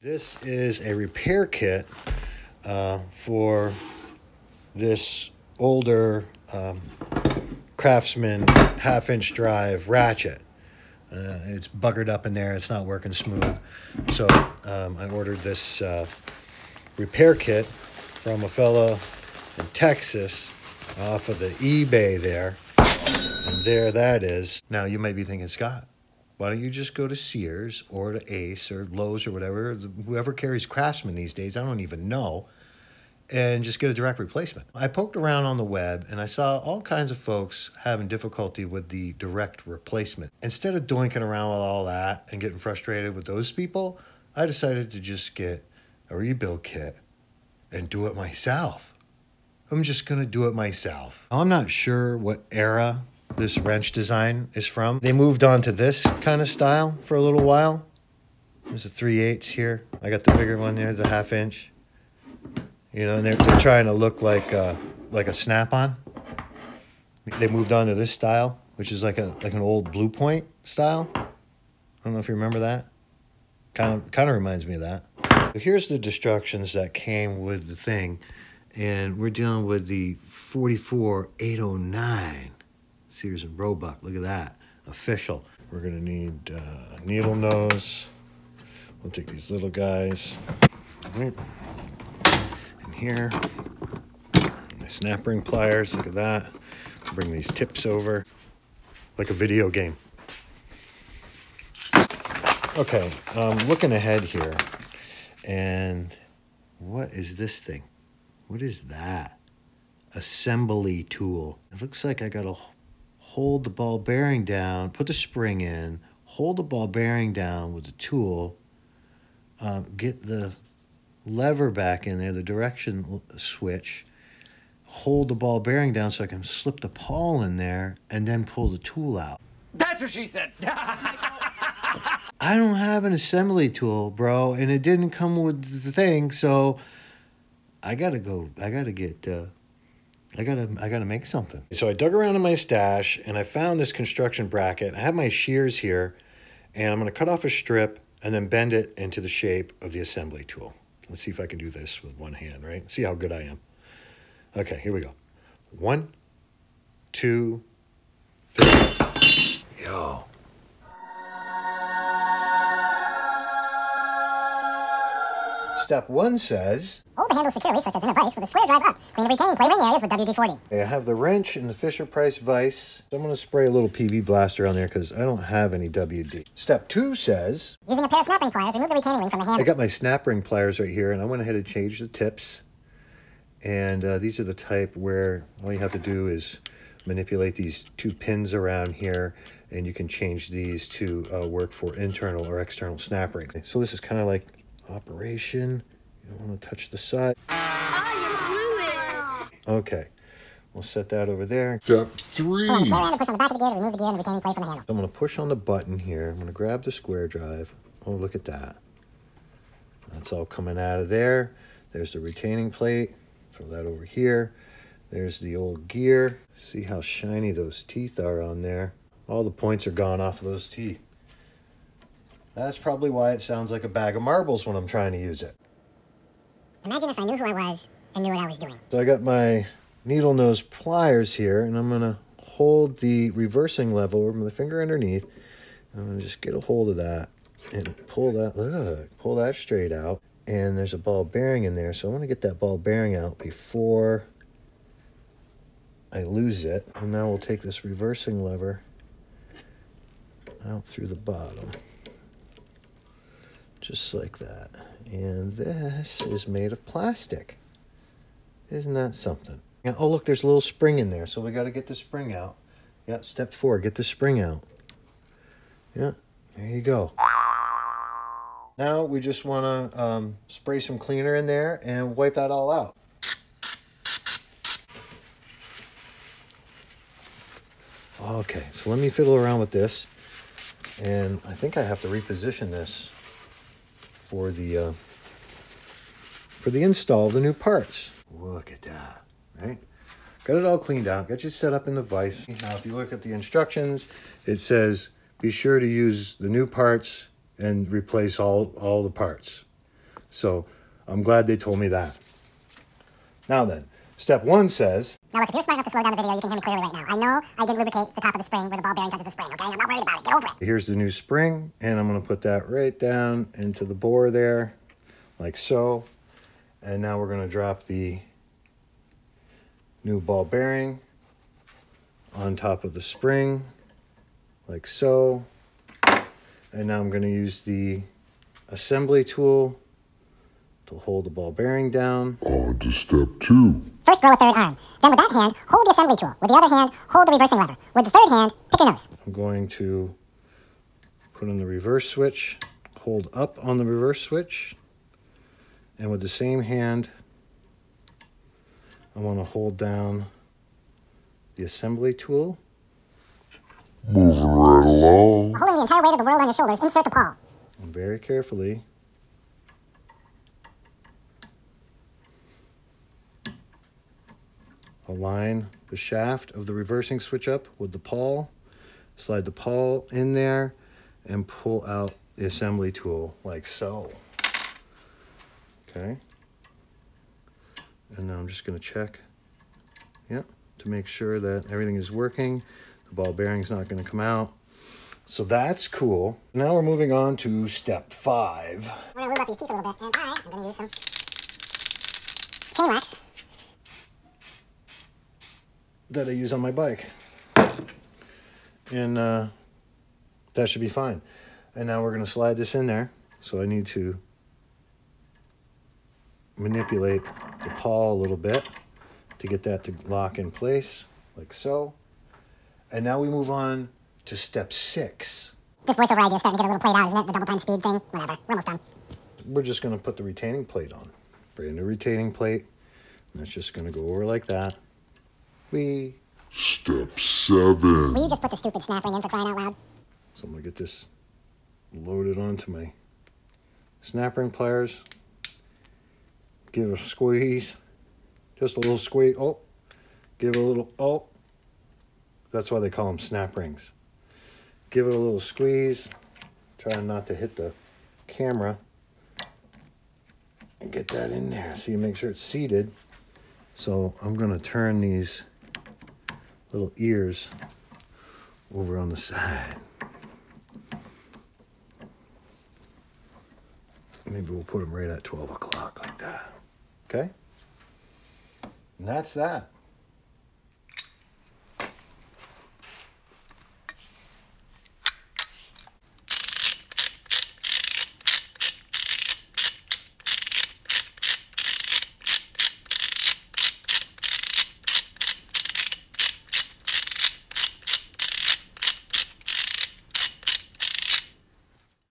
This is a repair kit for this older Craftsman half-inch drive Ratchet. It's buggered up in there. It's not working smooth. So I ordered this repair kit from a fella in Texas off of the eBay there. And there that is. Now you might be thinking, Scott, why don't you just go to Sears or to Ace or Lowe's or whatever, whoever carries Craftsman these days, I don't even know, and just get a direct replacement. I poked around on the web and I saw all kinds of folks having difficulty with the direct replacement. Instead of doinking around with all that and getting frustrated with those people, I decided to just get a rebuild kit and do it myself. I'm just gonna do it myself. I'm not sure what era this wrench design is from. They moved on to this kind of style for a little while. There's a 3/8 here. I got the bigger one there, the 1/2 inch. You know, and they're trying to look like a snap-on. They moved on to this style, which is like an old Blue Point style. I don't know if you remember that. Kind of reminds me of that. So here's the instructions that came with the thing, and we're dealing with the 44809 Sears and Roebuck. Look at that, official. We're gonna need needle nose. We'll take these little guys. Right. In here, my snap ring pliers. Look at that. Bring these tips over, like a video game. Okay, looking ahead here, and what is this thing? What is that? Assembly tool. It looks like I gotta hold the ball bearing down, put the spring in, hold the ball bearing down with the tool, get the lever back in there, the direction switch, hold the ball bearing down so I can slip the pawl in there, and then pull the tool out. That's what she said. I don't have an assembly tool, bro, and it didn't come with the thing, so I gotta make something. So I dug around in my stash and I found this construction bracket. I have my shears here, and I'm gonna cut off a strip and then bend it into the shape of the assembly tool. Let's see if I can do this with one hand, right? See how good I am. Okay, here we go. 1, 2, 3. Yo. Step 1 says, hold the handle securely, such as in a vise, with a square drive up. Clean the retaining play ring areas with WD-40. I have the wrench and the Fisher-Price vise. I'm going to spray a little PV blaster on there because I don't have any WD. Step 2 says, using a pair of snap ring pliers, remove the retaining ring from the handle. I got my snap ring pliers right here, and I went ahead and changed the tips. And these are the type where all you have to do is manipulate these 2 pins around here, and you can change these to work for internal or external snap rings. So this is kind of like operation. You don't want to touch the side. Okay, we'll set that over there. Step 3. Push on the back of the gear to remove the gear and the retaining plate from the handle. I'm going to push on the button here. I'm going to grab the square drive. Oh, look at that. That's all coming out of there. There's the retaining plate. Throw that over here. There's the old gear. See how shiny those teeth are on there. All the points are gone off of those teeth. That's probably why it sounds like a bag of marbles when I'm trying to use it. Imagine if I knew who I was and knew what I was doing. So I got my needle nose pliers here, and I'm going to hold the reversing lever with my finger underneath. I'm going to just get a hold of that and pull that straight out. And there's a ball bearing in there, so I want to get that ball bearing out before I lose it. And now we'll take this reversing lever out through the bottom. Just like that. And this is made of plastic. Isn't that something? Yeah, oh, look, there's a little spring in there, so we got to get the spring out. Yeah, step 4, get the spring out. Yeah, there you go. Now we just want to spray some cleaner in there and wipe that all out. Okay, so let me fiddle around with this. And I think I have to reposition this for the install of the new parts. Look at that, right? Got it all cleaned out, got you set up in the vise. Now, if you look at the instructions, it says, be sure to use the new parts and replace all the parts. So I'm glad they told me that. Now then, step 1 says... Now look, if you're smart enough to slow down the video, you can hear me clearly right now. I know I didn't lubricate the top of the spring where the ball bearing touches the spring, okay? I'm not worried about it. Get over it. Here's the new spring, and I'm going to put that right down into the bore there, like so. And now we're going to drop the new ball bearing on top of the spring, like so. And now I'm going to use the assembly tool to hold the ball bearing down. On to step 2. First, row a third arm. Then with that hand, hold the assembly tool. With the other hand, hold the reversing lever. With the third hand, pick your nose. I'm going to put on the reverse switch, hold up on the reverse switch, and with the same hand, I want to hold down the assembly tool. Moving right along. Holding the entire weight of the world on your shoulders, insert the pawl. And very carefully align the shaft of the reversing switch up with the pawl, slide the pawl in there, and pull out the assembly tool like so. Okay. And now I'm just going to check, to make sure that everything is working. The ball bearing's not going to come out. So that's cool. Now we're moving on to step 5. We're going to lube up these teeth a little bit, and I'm going to use some chain wax that I use on my bike. And that should be fine. And now we're going to slide this in there. So I need to manipulate the pawl a little bit to get that to lock in place, like so. And now we move on to step 6. This voiceover idea is starting to get a little played out, isn't it? The double time speed thing. Whatever. We're almost done. We're just going to put the retaining plate on. Brand new retaining plate. And that's just going to go over like that. Step 7. Will you just put the stupid snap ring in for crying out loud? So I'm going to get this loaded onto my snap ring pliers. Give it a squeeze. Just a little squeeze. Oh. Give it a little... Oh. That's why they call them snap rings. Give it a little squeeze. Try not to hit the camera. And get that in there. So you make sure it's seated. So I'm going to turn these little ears over on the side. Maybe we'll put them right at 12 o'clock like that. Okay? And that's that.